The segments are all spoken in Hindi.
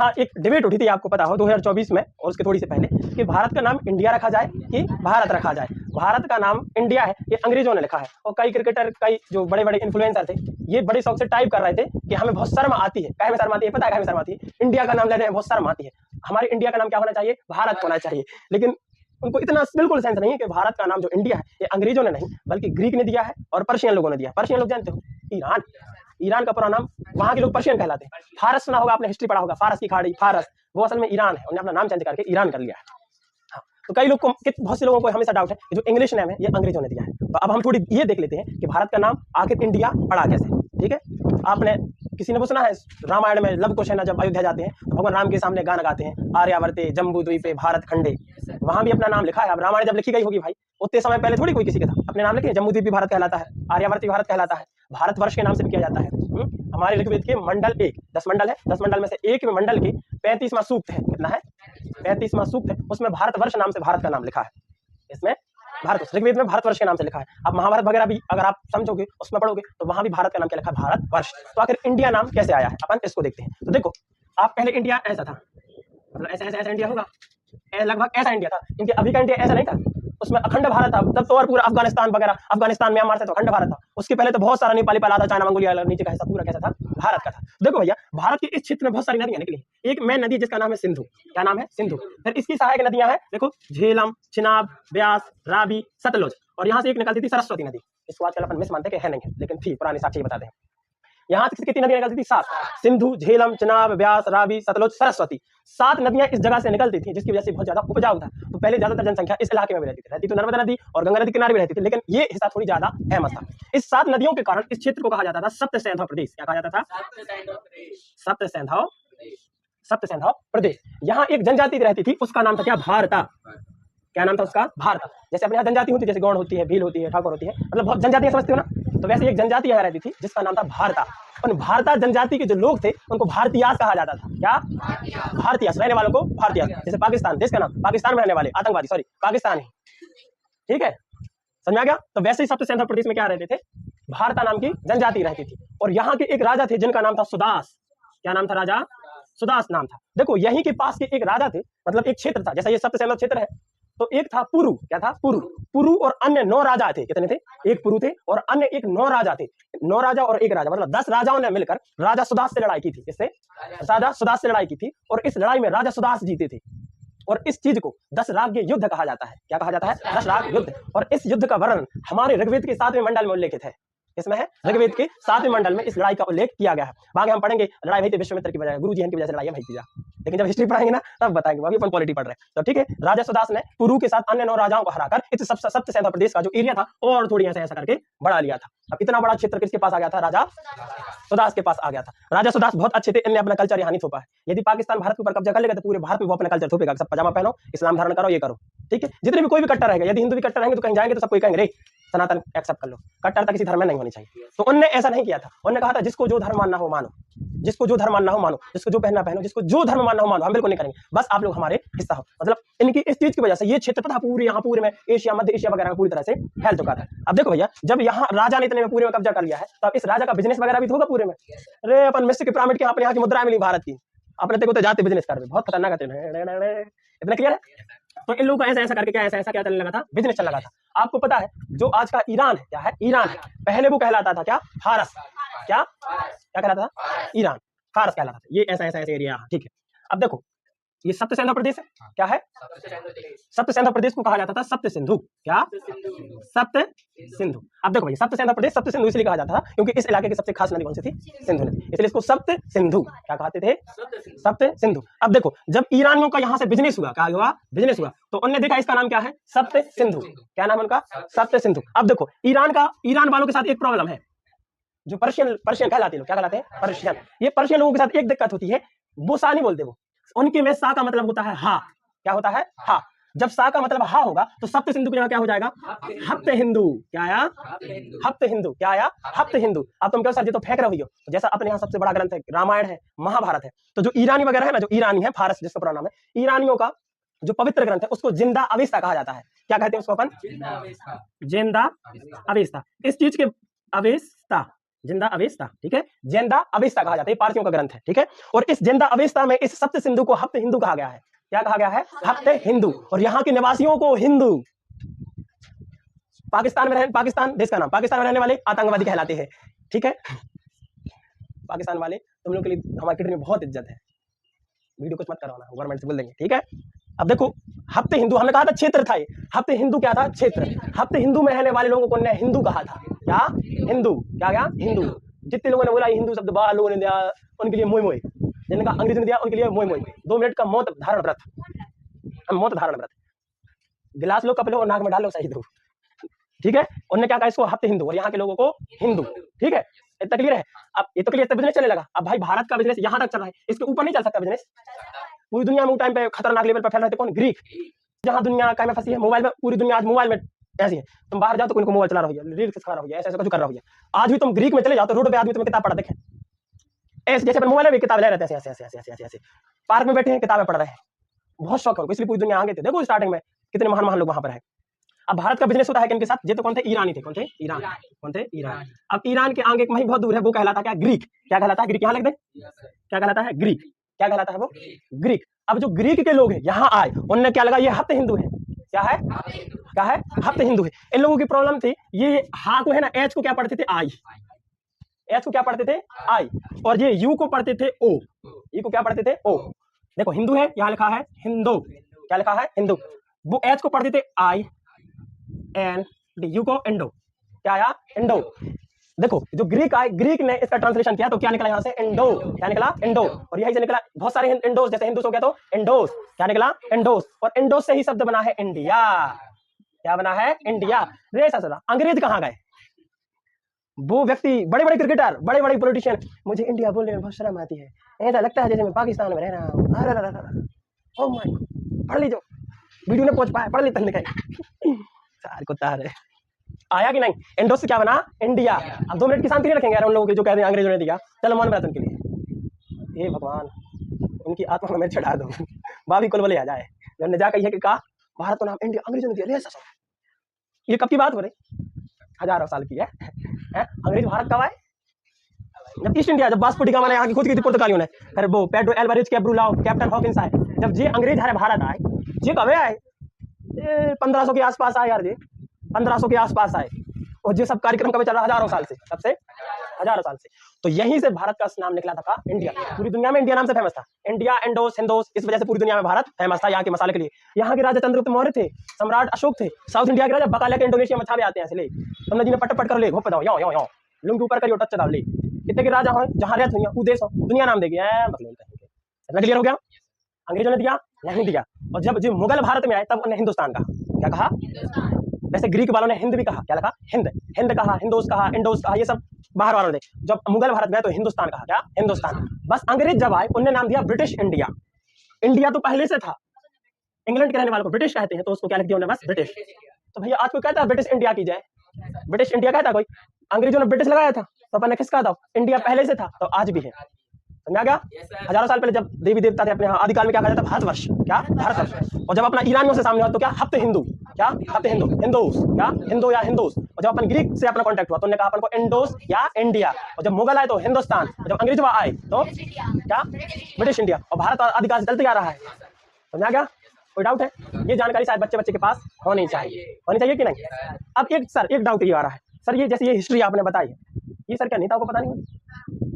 यहाँ एक डिबेट उठी थी, आपको पता हो 2024 में और उसके थोड़ी से पहले, कि भारत का नाम इंडिया रखा जाए कि भारत रखा जाए। भारत का नाम इंडिया है, ये अंग्रेजों ने लिखा है, और कई क्रिकेटर, कई जो बड़े बड़े इन्फ्लुएंसर थे, ये बड़े शौक से टाइप कर रहे थे कि हमें बहुत शर्म आती है। काहे में शर्म आती है? पता है काहे में शर्म आती है? इंडिया का नाम लेने में बहुत शर्म आती है। हमारे इंडिया का नाम क्या होना चाहिए? भारत होना चाहिए। लेकिन उनको इतना बिल्कुल सेंस नहीं है कि भारत का नाम जो इंडिया है, ये अंग्रेजों ने नहीं बल्कि ग्रीक ने दिया है और पर्शियन लोगों ने दिया। पर्शियन लोग जानते हो? ईरान। ईरान का पूरा नाम, वहां के लोग पर्शियन कहलाते हैं। फारस सुना होगा आपने, हिस्ट्री पढ़ा होगा, फारस की खाड़ी, फारस, वो असल में ईरान है। उन्होंने अपना नाम चेंज करके ईरान कर लिया है। हाँ, तो कई लोग को, बहुत से लोगों को हमेशा डाउट है कि जो इंग्लिश नेम है ये अंग्रेजों ने दिया है। तो अब हम थोड़ी ये देख लेते हैं कि भारत का नाम आखिर इंडिया पड़ा कैसे। ठीक है, आपने किसी ने वो सुना है रामायण में लव कुश है ना, जब अयोध्या जाते हैं तो भगवान राम के सामने गाना गाते हैं, आर्यावर्ते जम्बू द्वीपे भारत खंडे। वहां भी अपना नाम लिखा है। अब रामायण जब लिखी गई होगी भाई, उतने समय पहले थोड़ी कोई किसी का था, अपने नाम लिखे, जम्बू द्वीप भी भारत कहलाता है, आर्यावर्त भी भारत कहलाता है, भारतवर्ष के नाम से भी किया जाता है। हमारे ऋग्वेद के मंडल 1, 10 मंडल है, 10 मंडल में से एक में मंडल के 35वां सूक्त है। कितना है? 35वां सूक्त है, उसमें भारतवर्ष नाम से भारत का नाम लिखा है। इसमें भारत, ऋग्वेद में भारतवर्ष के नाम से लिखा है। अब महाभारत वगैरह भी अगर आप समझोगे, उसमें पढ़ोगे, तो वहां भी भारत का नाम क्या लिखा है? भारतवर्ष। तो आखिर इंडिया नाम कैसे आया है, अपन इसको देखते हैं। तो देखो, आप पहले इंडिया ऐसा था, मतलब ऐसा ऐसा ऐसा इंडिया होगा, लगभग ऐसा इंडिया था। इनके अभी का इंडिया ऐसा नहीं था, उसमें अखंड भारत था। तब तो और पूरा अफगानिस्तान वगैरह, अफगानिस्तान म्यांमार से तो अखंड भारत था। उसके पहले तो बहुत सारा नेपाली पहला था, चाइना मंगोलिया नीचे का हिस्सा पूरा कैसा था? भारत का था। देखो भैया, भारत के इस क्षेत्र में बहुत सारी नदियां निकली। एक मेन नदी जिसका नाम है सिंधु। क्या नाम है? सिंधु। फिर इसकी सहायक नदियां हैं, देखो, झेलम, चिनाब, ब्यास, रावी, सतलुज, और यहाँ से एक निकलती थी सरस्वती नदी। इसको आजकल अपन मिस मानते हैं कि है नहीं है, लेकिन थी, पुरानी साक्ष्य बताते हैं। यहाँ से कितनी नदियां निकलती थी? 7। सिंधु, झेलम, चिनाब, ब्यास, रावी, सतलुज, सरस्वती। 7 नदियां इस जगह से निकलती थी, जिसकी वजह से बहुत ज्यादा उपजाऊ था। तो पहले ज्यादातर जनसंख्या इस इलाके में भी रहती थी तो नर्मदा नदी और गंगा नदी किनारे भी रहती थी, लेकिन ये हिस्सा थोड़ी ज्यादा फेमस था। इस 7 नदियों के कारण इस क्षेत्र को कहा जाता था सप्त सैंधव प्रदेश। क्या कहा जाता था? सप्त सैंधव, सप्त सैंधव प्रदेश। यहाँ एक जनजाति रहती थी, उसका नाम था क्या? भारता। क्या नाम था उसका? भारता। जैसे अपने यहाँ जनजाति होती है, जैसे गौड़ होती है, भील होती है, ठाकुर होती है, मतलब बहुत जनजातियां समझते हो ना, तो वैसे एक जनजाति यहाँ रहती थी जिसका नाम था भारता। उन भारता जनजाति के जो लोग थे उनको भारतीयास कहा जाता था। क्या? भारतीयास। रहने वालों को भारतीयास। जैसे पाकिस्तान, देश का नाम, पाकिस्तान में रहने वाले आतंकवादी, सॉरी पाकिस्तानी। ठीक है, समझ में आ गया? तो वैसे ही सप्त सैंधव प्रदेश में क्या रहते थे? भारता नाम की जनजाति रहती थी। और यहाँ के एक राजा थे जिनका नाम था सुदास। क्या नाम था? राजा सुदास नाम था। देखो, यहीं के पास के एक राजा थे, मतलब एक क्षेत्र था, जैसा ये सप्त सैंधव क्षेत्र है, तो एक था पुरु। क्या था? पुरु। पुरु और अन्य 9 राजा थे। कितने थे? एक पुरु थे और अन्य एक 9 राजा थे। 9 राजा और एक राजा, मतलब 10 राजाओं ने मिलकर राजा सुदास से लड़ाई की थी। इससे राजा सुदास से लड़ाई की थी, और इस लड़ाई में राजा सुदास जीते थे। और इस चीज को 10 राग युद्ध कहा जाता है। क्या कहा जाता है? 10 राग युद्ध। और इस युद्ध का वर्णन हमारे ऋग्वेद के 7वें मंडल में उल्लेखित है। इसमें है, ऋग्वेद के 7वें मंडल में इस लड़ाई का उल्लेख किया गया है। आगे हम पढ़ेंगे, लड़ाई हुई थी विश्वामित्र की वजह, गुरुजी की वजह से लड़ाई भई थी। लेकिन जब हिस्ट्री पढ़ाएंगे ना तब बताएंगे, अभी अपन पॉलिटी पढ़ रहे हैं। तो ठीक है, राजा सुदास ने पुरु के साथ अन्य 9 राजाओं को हराकर इस सप्त सैंधव प्रदेश का जो एरिया था और थोड़ी ऐसा करके बढ़ा लिया था। अब इतना बड़ा क्षेत्र किसके पास आ गया था? राजा सुदास के पास आ गया था। राजा सुदास बहुत अच्छे थे, इन्हें अपना कल्चर यहाँ नहीं थोपा है। यदि पाकिस्तान भारत के ऊपर कब्जा कर लेगा तो पूरे भारत में वो अपना कल्चर थोपेगा, सब पजामा पहनो, इस्लाम धारण करो, ये करो। ठीक है, जितने भी कोई भी कट्टर रहेगा, यदि हिंदू भी कट्टर रहेंगे तो कहीं जाएंगे तो सब कोई कहेंगे रे सनातन एक्सेप्ट कर लो। कट्टरता किसी धर्म में नहीं होनी चाहिए। तो उनने ऐसा नहीं किया था। उन्होंने कहा था जिसको जो धर्म मानना हो मानो, जिसको जो धर्म मानना हो मानो, जिसको जो पहनना पहनो, जिसको जो धर्म मानना हो मानो, हम बिल्कुल नहीं करेंगे, बस आप लोग हमारे हिस्सा हो। मतलब इनकी इस चीज की वजह से ये क्षेत्र था पूरे यहाँ पूरे में एशिया, मध्य एशिया वगैरह पूरी तरह से फैल चुका था। अब देखो भैया, जब यहाँ राजा ने इतने में पूरे में कब्जा कर लिया है, तो अब इस राजा का बिजनेस वगैरह भी होगा पूरे में। अरे अपन मिस्र के पिरामिड के अपने यहाँ की मुद्रा मिली भारत की, अपने देखो तो जाते बिजनेस कर रहे, बहुत खतरनाक है। इतना क्लियर है? तो इन लोगों का ऐसा ऐसा करके क्या ऐसा क्या चलने लगा था? बिजनेस चलने लगा था। आपको पता है जो आज का ईरान है, क्या है? ईरान है। पहले वो कहलाता था क्या? फारस। क्या क्या कहलाता था? ईरान, फारस कहलाता था। ये ऐसा ऐसा ऐसा एरिया। ठीक है, अब देखो, ये सप्त सैंधव प्रदेश है। क्या है? सप्त सैंधव प्रदेश को कहा जाता था सप्त सिंधु। क्या? सप्त सिंधु। अब देखो भाई, सप्त सैंधव प्रदेश सप्त सिंधु इसलिए कहा जाता था क्योंकि इस इलाके की सबसे खास नदी कौन सी थी? सिंधु नदी, इसलिए इसको सप्त सिंधु क्या कहते थे? सप्त सिंधु। अब देखो, जब ईरानियों का यहाँ से बिजनेस हुआ, क्या हुआ? बिजनेस हुआ, तो उन्होंने देखा इसका नाम क्या है? सप्त सिंधु। क्या नाम उनका? सप्त सिंधु। अब देखो, ईरान वालों के साथ एक प्रॉब्लम है, जो पर्शियन कहलाते हैं। क्या कहलाते हैं? पर्शियन। ये पर्शियन लोगों के साथ एक दिक्कत होती है, वो सा नहीं बोलते। वो उनके में सा का मतलब होता है हा। क्या होता है? हा। जब सा का मतलब हा होगा तो सप्त सिंधु की जगह क्या हो जाएगा? हप्त हिंदू। क्या आया? हप्त हिंदू। क्या आया? हप्त हिंदू। अब तुम कहो सर ये तो फेंक रही हो, तो जैसा अपने यहाँ सबसे बड़ा ग्रंथ है रामायण है, महाभारत है, तो जो ईरानी वगैरह है ना, जो ईरानी है, फारस जिसका पूरा नाम है, ईरानियों का जो पवित्र ग्रंथ है उसको जिंदा अवेस्ता कहा जाता है। क्या कहते हैं उसको अपन? जिंदा अवेस्ता। इस चीज के अवेस्ता जिंदा अवेस्ता, ठीक है, जिंदा अवेस्ता कहा जाता है, पारसियों का ग्रंथ है, ठीक है। और इस जिंदा अवेस्ता में इस सप्त सिंधु को हप्त हिंदू कहा गया है। क्या कहा गया है? हप्त हिंदू। और यहाँ के निवासियों को हिंदू, पाकिस्तान देश का नाम, पाकिस्तान में रहने वाले आतंकवादी कहलाते हैं, ठीक है। पाकिस्तान वाले तुम लोग के लिए हमारी कंट्री में बहुत इज्जत है, वीडियो कुछ मत करवाना, गवर्नमेंट से बोल देंगे, ठीक है। अब देखो हप्ते हिंदू, हमने कहा था क्षेत्र था, ये हप्ते हिंदू क्या था? क्षेत्र। हप्ते हिंदू में रहने वाले लोगों को ने हिंदू कहा था। क्या? हिंदू। क्या गया? हिंदू। जितने लोगों ने बोला हिंदू शब्द बाहर लोगों ने दिया, उनके लिए मोय मोय, जिनका अंग्रेजी ने दिया उनके लिए मोय मोय। 2 मिनट का मौत धारण व्रत, मौत धारण व्रत, गिलास लो, कप लो और नाक में डालो, सही दो, ठीक है। उन्होंने क्या कहा? इसको हप्ते हिंदू, और यहाँ के लोगों को हिंदू, ठीक है। इतना क्लियर है? अब ये तो क्लियर, बिजनेस चलने लगा। अब भाई भारत का बिजनेस यहाँ तक चल रहा है, इसके ऊपर नहीं चल सकता बिजनेस। पूरी दुनिया में टाइम पे खतरनाक लेवल पर फैल रहे थे कौन? ग्रीक। जहाँ दुनिया काय में फंसी है, मोबाइल में, पूरी दुनिया आज मोबाइल में ऐसी है, तुम बाहर जाओ तो उनको मोबाइल चला रही है, रील्स खा रही है, ऐसा कुछ कर रही है। आज भी तुम ग्रीक में चले जाओ तो रोड पे आदमी तुम्हें किताब पढ़ा देखे, ऐसे जैसे मोबाइल में किताब ले रहे थे, ऐसे ऐसे ऐसे ऐसे ऐसे, पार्क में बैठे हैं किताबें पढ़ रहे हैं, बहुत शौक है उनको, इसलिए पूरी दुनिया आगे थे। देखो स्टार्टिंग में कितने महान महान लोग वहां पर है। अब भारत का बिजनेस होता है किनके साथ? ये तो कौन थे? ईरानी थे। कौन थे? ईरान। कौन थे? ईरान। अब ईरान के आगे कहीं बहुत दूर है, वो कहलाता क्या? ग्रीक। क्या कहलाता है? ग्रीक। यहाँ लिख दे, क्या कहलाता है? ग्रीक। क्या कहलाता है वो? ग्रीक। अब जो ग्रीक के लोग हैं यहाँ आए, उन्होंने क्या लगा? ये हप्ते हिंदू है। क्या है? क्या है? हप्ते हिंदू है। इन लोगों की प्रॉब्लम थी, ये हा को है ना, एच को क्या पढ़ते थे? आई। एच को क्या पढ़ते थे? आई। और ये यू को पढ़ते थे ओ। यू को क्या पढ़ते थे? ओ। देखो हिंदू है, यहाँ लिखा है हिंदू। क्या लिखा है? हिंदू। वो एच को पढ़ते थे आई एन डी, यू को इंडो। क्या आया? इंडो। देखो जो ग्रीक आए, ग्रीक ने इसका ट्रांसलेशन किया तो क्या निकला यहाँ से? इंडो। क्या निकला? इंडो। और यही से निकला बहुत सारे इंडोस, जैसे हिंदूस हो गया तो इंडोस। क्या निकला? इंडोस। और इंडोस से ही शब्द बना है इंडिया। क्या बना है? इंडिया। रेसा सदा अंग्रेज कहाँ गए? वो व्यक्ति, बड़े बड़े क्रिकेटर, बड़े बड़े पॉलिटिशियन, मुझे इंडिया बोलने में बहुत शर्म आती है, ऐसा लगता है जैसे मैं पाकिस्तान में रह रहा हूँ। ओह माय गॉड, पढ़ लीजिए, वीडियो ने पहुंच पाया, पढ़ ली तक सार को तार है। आया कि नहीं? इंडोस से क्या बना? इंडिया। अब 2 मिनट की शांति नहीं रखेंगे यार उन लोगों के जो कहते हैं अंग्रेजों ने दिया। चलो मौन व्रत उनके लिए, हे भगवान उनकी आत्मा में चढ़ा दो, बाबी कुल बोले आ जाए। उन्होंने जा कही है कि कहा भारत को नाम इंडिया अंग्रेजों ने दिया। ये कब की बात हो रही? हजारों साल की है। अंग्रेज भारत कब आए? जब ईस्ट इंडिया, जब वास्को डी गामा ने यहाँ की खोज की थी पुर्तगालियों ने, फिर वो पेड्रो एल्वारेज, कैब्रूलाओ, कैप्टन हॉकिंस आए। जब ये अंग्रेज हमारे भारत आए, ये कब आए? 1500 के आसपास आए यार, ये 1500 के आसपास आए। और ये सब कार्यक्रम कब चल रहा? हजारों साल से। कब से? हजारों साल से। तो यहीं से भारत का नाम निकला था, इंडिया। पूरी दुनिया में इंडिया नाम से फेमस था। इंडिया, इंडोस, हिंदोस, इस वजह से पूरी दुनिया में भारत फेमस था यहाँ के मसाले के लिए। यहाँ के राजा चंद्रगुप्त मौर्य थे, सम्राट अशोक थे, साउथ इंडिया के राजा बकाला के इंडोनेशिया में छावे आते हैं, इसलिए तुमने जी में पट कर ले, घोप दाओ, यो यो यो लुंगी ऊपर करियो, टच दाओ ले, कितने के राजा हो जहाँ रहते हुई वो देश हो, दुनिया नाम देगी। मतलब क्लियर हो गया? अंग्रेजों ने दिया? नहीं दिया। और जब जो मुगल भारत में आए तब उन्हें हिंदुस्तान कहा। क्या कहा? वैसे ग्रीक वालों ने हिंद भी कहा। क्या लगा? हिंद। हिंद कहा, हिंदोस कहा, इंडोस कहा, ये सब बाहर वालों ने। जब मुगल भारत में आए तो हिंदुस्तान कहा। क्या? हिंदुस्तान। बस अंग्रेज जब आए उन्होंने नाम दिया ब्रिटिश इंडिया। इंडिया तो पहले से था, इंग्लैंड के रहने वालों को ब्रिटिश कहते हैं, तो उसको क्या लिख दिया उन्होंने? बस ब्रिटिश। तो भैया आज कोई कहता है ब्रिटिश इंडिया की जाए? ब्रिटिश इंडिया कहता है कोई? अंग्रेजों ने ब्रिटिश लगाया था तो अपन ने किसका था? इंडिया पहले से था तो आज भी है। समझा गया? हजारों साल पहले जब देवी देवता थे अपने यहाँ आदिकाल में क्या कहा जाता? भारतवर्ष। क्या? भारतवर्ष। और जब अपना ईरानियों से सामने हुआ तो क्या? हप्ते हिंदू। क्या? हप्ते हिंदू, हिंदूस। क्या? हिंदू या हिंदूस। और जब अपन ग्रीक से अपना कांटेक्ट हुआ तो उन्होंने कहा अपन को इंडोस या इंडिया। और जब मुगल आए तो हिंदुस्तान, और जब अंग्रेज आए तो क्या? British India. और भारत आदिकाल से चलते आ रहा है। समझा गया? कोई डाउट है? ये जानकारी शायद बच्चे बच्चे के पास होनी चाहिए कि नहीं? अब एक डाउट ये आ रहा है, सर ये जैसे ये हिस्ट्री आपने बताई है, ये सर क्या नेताओं को पता नहीं होगी?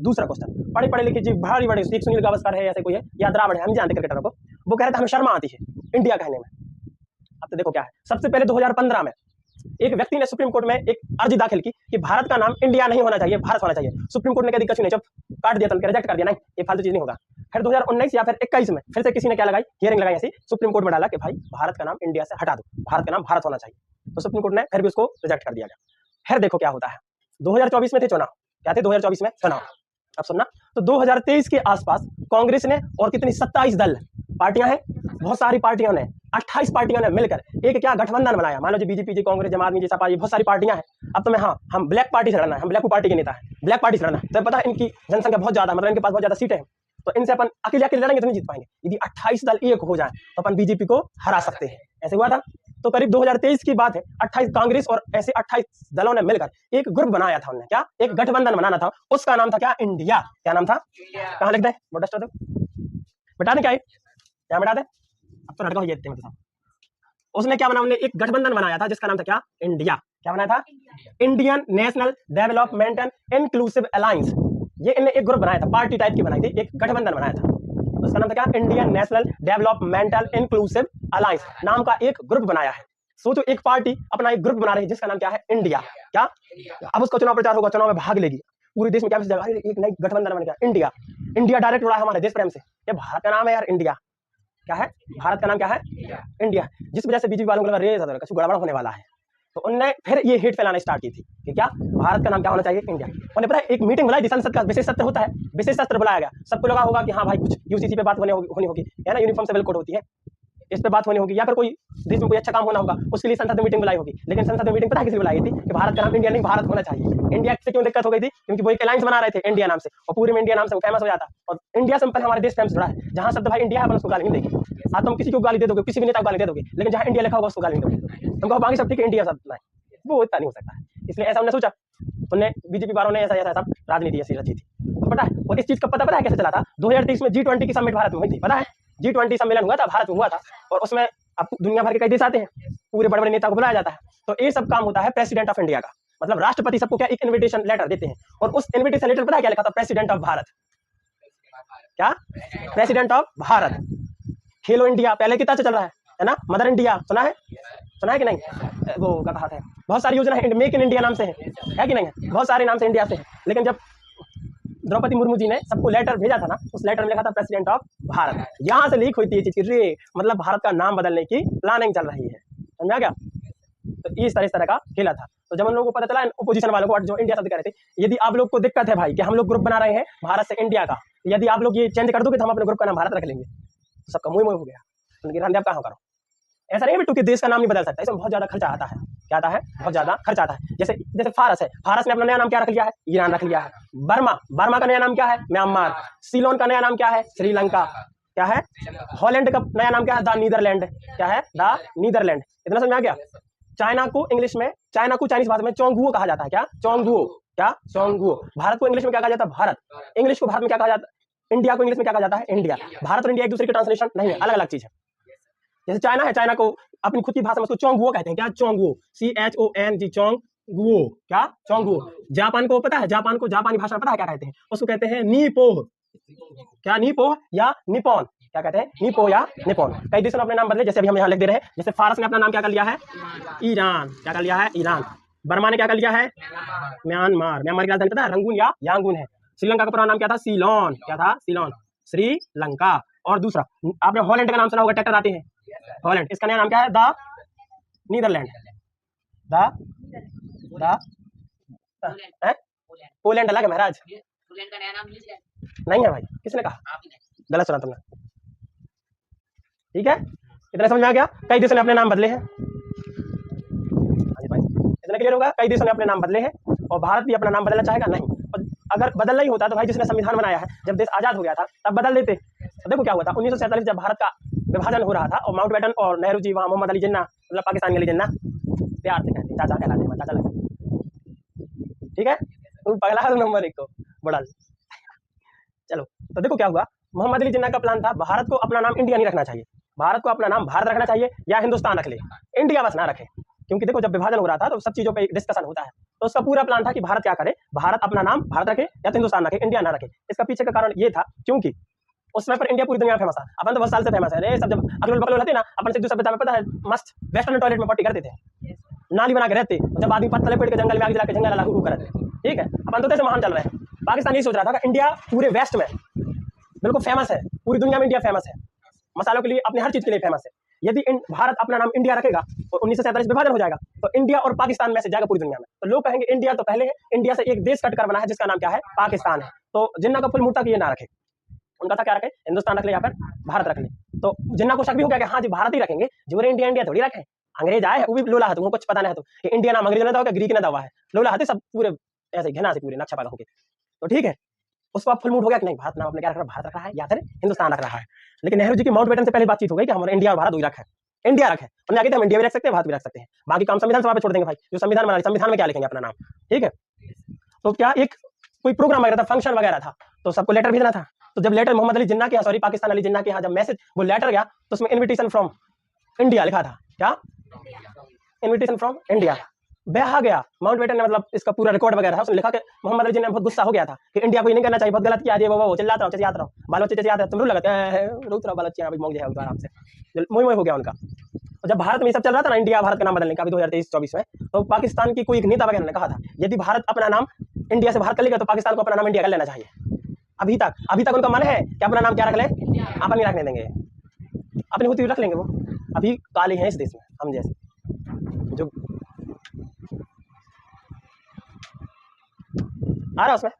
दूसरा क्वेश्चन, पढ़े लिखे जी भारी बड़े, एक सुनील गावस्कर है, ऐसे कोई है, या द्राविड़ है, हम जानते क्रिकेटरों को, वो कह रहे थे हमें शर्मा आती है इंडिया कहने में। अब तो देखो क्या है, सबसे पहले 2015 में एक व्यक्ति ने सुप्रीम कोर्ट में एक अर्जी दाखिल की कि भारत का नाम इंडिया नहीं होना चाहिए, भारत होना चाहिए। सुप्रीम कोर्ट ने कह दी कछु नहीं, जब काट दिया, रिजेक्ट कर दिया, नहीं ये फालतू चीज नहीं होगा। फिर 2019 या फिर 21 में फिर से किसी ने क्या लगाई, हियरिंग लगाई, ऐसी सुप्रीम कोर्ट में डाला कि भाई भारत का नाम इंडिया से हटा दो, भारत का नाम भारत होना चाहिए। तो सुप्रीम कोर्ट ने फिर भी उसको रिजेक्ट कर दिया गया। फिर देखो क्या होता है, 2024 में थे चुनाव, क्या थे 2024 में चुनाव, अब सुनना। तो 2023 के आसपास कांग्रेस ने और कितनी 27 दल पार्टियां हैं, बहुत सारी पार्टियों ने 28 पार्टियों ने मिलकर एक क्या गठबंधन बनाया। मान लो जी बीजेपी जी, कांग्रेस, जमात जी, सपा जी, बहुत सारी पार्टियां हैं। अब तो मैं हम ब्लैक पार्टी से लड़ना है, हम ब्लैक पार्टी के नेता है, ब्लैक पार्टी से लड़ना है। तो पता है इनकी जनसंख्या बहुत ज्यादा, मतलब इनके पास बहुत ज्यादा सीटें हैं, तो इनसे अपन अकेले लड़ेंगे तो नहीं जीत पाएंगे। यदि 28 दल एक हो जाए तो अपन बीजेपी को हरा सकते हैं। ऐसे हुआ था तो करीब 2023 की बात है, 28 कांग्रेस और ऐसे 28 दलों ने मिलकर एक ग्रुप बनाया था। उन्हें क्या, एक गठबंधन बनाना था, उसका नाम था क्या, इंडिया। क्या नाम था, कहाँ लिख दे, बता दे क्या है, क्या बता दे, अब तो लड़का हो जाते हैं। उसने क्या बनाया, उन्होंने एक गठबंधन बनाया था जिसका नाम था क्या, इंडिया। क्या बनाया था, Indian national development and inclusive alliance. ये इन्हें एक ग्रुप बनाया था, पार्टी टाइप की बनाई थी, एक गठबंधन बनाया था, उसका नाम था क्या, Indian national developmental inclusive alliance नाम का एक ग्रुप बनाया है। सोचो एक पार्टी अपना एक ग्रुप बना रही है जिसका नाम क्या है, इंडिया। क्या, अब उसका चुनाव प्रचार होगा, चुनाव में भाग लेगी, पूरे देश में क्या जगह, एक नई गठबंधन बन गया इंडिया। इंडिया डायरेक्ट उड़ा है हमारे देश प्रेम से, ये भारत का नाम है यार, इंडिया। क्या है, भारत का नाम क्या है, इंडिया। जिस वजह से बीजेपी वालों को लगा रे कुछ गड़बड़ होने वाला है, तो उनने फिर ये हेट फैलाना स्टार्ट की थी कि क्या, भारत का नाम क्या होना चाहिए, इंडिया। उन्हें पता है, एक मीटिंग बुलाई थी, संसद का विशेष सत्र होता है, विशेष सत्र बुलाया गया, सबको लगा होगा कि हाँ भाई कुछ यूसीसी पे बात होनी होगी, है ना, यूनिफॉर्म सिविल कोड होती है, इस पे बात होनी होगी, या फिर कोई देश में कोई अच्छा काम होना होगा, उसके लिए संसद में मीटिंग बुलाई होगी। लेकिन संसद में मीटिंग पता है किसी बुलाई थी कि भारत का नाम इंडिया नहीं, भारत होना चाहिए। इंडिया से क्यों दिक्कत हो गई थी, क्योंकि वो एक अलायंस बना रहे थे इंडिया नाम से, और पूरे में इंडिया नाम से वो फेमस हो जाता, और इंडिया सिंपल हमारे देश फेमस जुड़ा है, जहां शब्द भाई इंडिया है अपन उसको गाली नहीं देंगे। हाँ, तुम किसी को गाली दे दोगे, किसी भी नेता को गाली दे दोगे, लेकिन जहां इंडिया लिखा होगा उसको गाली नहीं दोगे, तुमको बाकी सब ठीक है, इंडिया शब्द नहीं, वो इतना नहीं हो सकता है। इसलिए ऐसा हमने सोचा, उन्हें बीजेपी वालों ने ऐसा सब राजनीति ऐसी रची थी, तो पता है। और इस चीज का पता है कैसे चला था, 2023 में G20 की समिट भारत में हुई थी, पता है, G20 सम्मेलन हुआ था, भारत में हुआ था, और उसमें अब दुनिया भर के कई देश आते हैं, पूरे बड़े बड़े नेता को बुलाया जाता है। तो ये सब काम होता है प्रेसिडेंट ऑफ इंडिया का, मतलब राष्ट्रपति सबको क्या, एक इन्विटेशन लेटर देते हैं, और उस इन्विटेशन लेटर पता है क्या लिखा था, प्रेसिडेंट ऑफ भारत। क्या, president of Bharat. Khelo India पहले कितना चल रहा है ना, मदर इंडिया सुना है कि नहीं, वो क्या कहा था, बहुत सारी योजना है, मेक इन इंडिया नाम से है कि नहीं है, बहुत सारे नाम से इंडिया से है। लेकिन जब द्रौपदी मुर्मू जी ने सबको लेटर भेजा था ना, उस लेटर में लिखा था प्रेसिडेंट ऑफ भारत। यहाँ से लीक हुई थी ये चीज, रे मतलब भारत का नाम बदलने की प्लानिंग चल रही है, समझा क्या। तो इस तरह का खेला था। तो जब उन लोगों को पता चला, ओपोजिशन वालों को जो इंडिया शब्द कह रहे थे, यदि आप लोग को दिक्कत है भाई कि हम लोग ग्रुप बना रहे हैं भारत से इंडिया का, यदि आप लोग ये चेंज कर दोगे तो हम अपने ग्रुप का नाम भारत रख लेंगे, तो सबका मुँह हो गया, उनकी आप कहाँ करो। ऐसा नहीं बेटू कि देश का नाम नहीं बदल सकता, इसमें बहुत ज्यादा खर्चा आता है। क्या आता है, बहुत ज्यादा खर्चा आता है। जैसे फारस है, फारस ने अपना नया नाम क्या रख लिया है, ईरान रख लिया है। बर्मा का नया नाम क्या है, म्यांमार। सीलोन का नया नाम क्या है, श्रीलंका। क्या है, हॉलैंड का नया नाम क्या है, द नीदरलैंड। क्या है, द नीदरलैंड। इतना समझ में आ गया। चाइना को इंग्लिश में, चाइना को चाइनीज भाषा में चोंगुओ कहा जाता है। क्या, चोंगुओ। क्या, चोंगुओ। भारत को इंग्लिश में क्या कहा जाता है, भारत। इंग्लिश को भारत में क्या कहा जाता है, इंडिया को इंग्लिश में क्या कहा जाता है, इंडिया। भारत और इंडिया एक दूसरे के ट्रांसलेशन नहीं है, अलग अलग चीज है। जैसे चाइना है, चाइना को अपनी खुद की भाषा में उसको चोंगुओ कहते हैं। क्या, चोंगुओ, CHONG, चोंगुओ। क्या, चोंगुओ। जापान को पता है, जापान को जापानी भाषा में पता है क्या कहते हैं, उसको कहते हैं नीपोह। क्या, नीपोह या निपॉन। क्या कहते हैं, नीपो या निपॉन। कई देशों ने अपने नाम बदले, जैसे अभी हम यहाँ लिख दे रहे हैं। जैसे फारस ने अपना नाम क्या कर लिया है, ईरान। क्या कर लिया है, ईरान। बर्मा ने क्या कर लिया है, म्यांमार। म्यांमार की राजधानी पता है, रंगून या यांगून है। श्रीलंका का पुराना नाम क्या था, सीलोन। क्या था, सीलोन, श्रीलंका। और दूसरा आपने हॉलैंड का नाम सुना होगा, ट्रैक्टर आते हैं, हॉलैंड। इसका नया नाम क्या है, द नीदरलैंड। पोलैंड अलग है महाराज, पोलैंड का नया नाम नहीं है भाई, किसने कहा, गलत सुना तुमने। ठीक है, इतना समझ में आ गया। कई देशों ने अपने नाम बदले हैं, इतना क्लियर होगा। कई देशों ने अपने नाम बदले हैं, और भारत भी अपना नाम बदलना चाहेगा नहीं। और अगर बदलना ही होता तो भाई जिसने संविधान बनाया है, जब देश आजाद हो गया था तब बदल देते। तो देखो क्या हुआ था, 1947 जब भारत का विभाजन हो रहा था, और माउंटबेटन और नेहरू जी वहाँ, मोहम्मद अली जिन्ना, मतलब पाकिस्तान के लिए जिन्ना, प्यार से कहते चाचा कहलाते हैं, चाचा लगते। ठीक है, तुम पगला नंबर 1 को बड़ा। चलो, तो देखो क्या हुआ, मोहम्मद अली जिन्ना का प्लान था, भारत को अपना नाम इंडिया नहीं रखना चाहिए, भारत को अपना नाम भारत रखना चाहिए, या हिंदुस्तान रख ले, इंडिया बस ना रखे। क्योंकि देखो जब विभाजन हो रहा था तो सब चीजों पे डिस्कशन होता है, तो उसका पूरा प्लान था कि भारत क्या करे, भारत अपना नाम भारत रखे या तो हिंदुस्तान रखे, इंडिया ना रखे। इसका पीछे का कारण ये था क्योंकि उस समय पर इंडिया पूरी दुनिया में फेमस था। अपन तो बहुत साल से फेमस है, अरे सब जब अगल बगल होते ना, अपन से दूसरा में पता है, मस्त वेस्टर्न टॉयलेट में पट्टी करते थे, नाली बना के रहते, जब आदमी पत्थर पेड़ के जंगल में आग जला के जंगल लागू करते। ठीक है, अपन तो ऐसे महान चल रहे हैं। पाकिस्तान ये सोच रहा था कि इंडिया पूरे वेस्ट में बिल्कुल फेमस है, पूरी दुनिया में इंडिया फेमस है, मसालों के लिए, अपने हर चीज के लिए फेमस है। यदि भारत अपना नाम इंडिया रखेगा और 1947 विभाजन हो जाएगा तो इंडिया और पाकिस्तान में से जाएगा पूरी दुनिया में, तो लोग कहेंगे इंडिया तो पहले है, इंडिया से एक देश कटकर बना है जिसका नाम क्या है, पाकिस्तान है। तो जिन्ना का फुल मुर्ता कि ये ना रखे, उनका था क्या रखे, हिंदुस्तान रख ले या फिर भारत रख ले। तो जिन्ना को शक भी हो गया कि हाँ जी भारत ही रखेंगे, जोरे इंडिया इंडिया थोड़ी रखे, अंग्रेज आए, वो भी लोला है, तुमको कुछ पता नहीं है तो कि इंडिया नाम अंग्रेजों ने दवा, ग्रीक ने दवा है, लोला है सब पूरे ऐसे घिना से पूरे नक्शा पागा होके। तो ठीक है, उसको अब फुल मूड हो गया कि नहीं, भारत नाम अपने क्या रख रहा है, भारत रख रहा है या फिर हिंदुस्तान रख रहा है। लेकिन नेहरू जी की माउंटबेटन से पहले बातचीत हो गई कि हमारा इंडिया और भारत दो ही रखा है। इंडिया रखे। उन्होंने आगे हम इंडिया भी रख सकते हैं, भारत भी रख सकते हैं, बाकी काम संविधान सभा पे छोड़ देंगे भाई, जो संविधान बना, संविधान में क्या लिखेंगे अपना नाम, ठीक है। तो क्या एक कोई प्रोग्राम वगैरह था, फंक्शन वगैरह था, तो सबको लेटर भेजना था। तो जब लेटर मोहम्मद अली जिन्ना के यहाँ, सॉरी पाकिस्तान अली जिन्ना के यहाँ जब मैसेज वो लेटर गया, तो उसमें इन्विटेशन फ्रॉम इंडिया लिखा था। क्या? Invitation from India. बहा गया माउंटबेटन ने, मतलब इसका पूरा रिकॉर्ड वगैरह था, उसने लिखा कि मोहम्मद अली जिन्ना बहुत गुस्सा हो गया था कि इंडिया को ये नहीं करना चाहिए, बहुत गलत किया, ये वो चिल्लाता रहो, चिल्लाता रहो, बाल बच्चे चिल्लाते, तुम लगाते हैं, रुक रहो बाल बच्चे, अभी मौज है उनका आराम से, मोह हो गया उनका। तो जब भारत में सब चल रहा था ना, इंडिया भारत का नाम बदलने का, अभी 2023-24 में, तो पाकिस्तान की कोई एक नेता वगैरह ने कहा था, यदि भारत अपना नाम इंडिया से बाहर कर लेगा तो पाकिस्तान को अपना नाम इंडिया कर लेना चाहिए। अभी तक उनका मन है कि अपना नाम क्या रख ले, अपन नहीं रखने देंगे, अपनी होती हुई रख लेंगे। वो अभी काले हैं इस देश में, हम जैसे जो आ रहा उसमें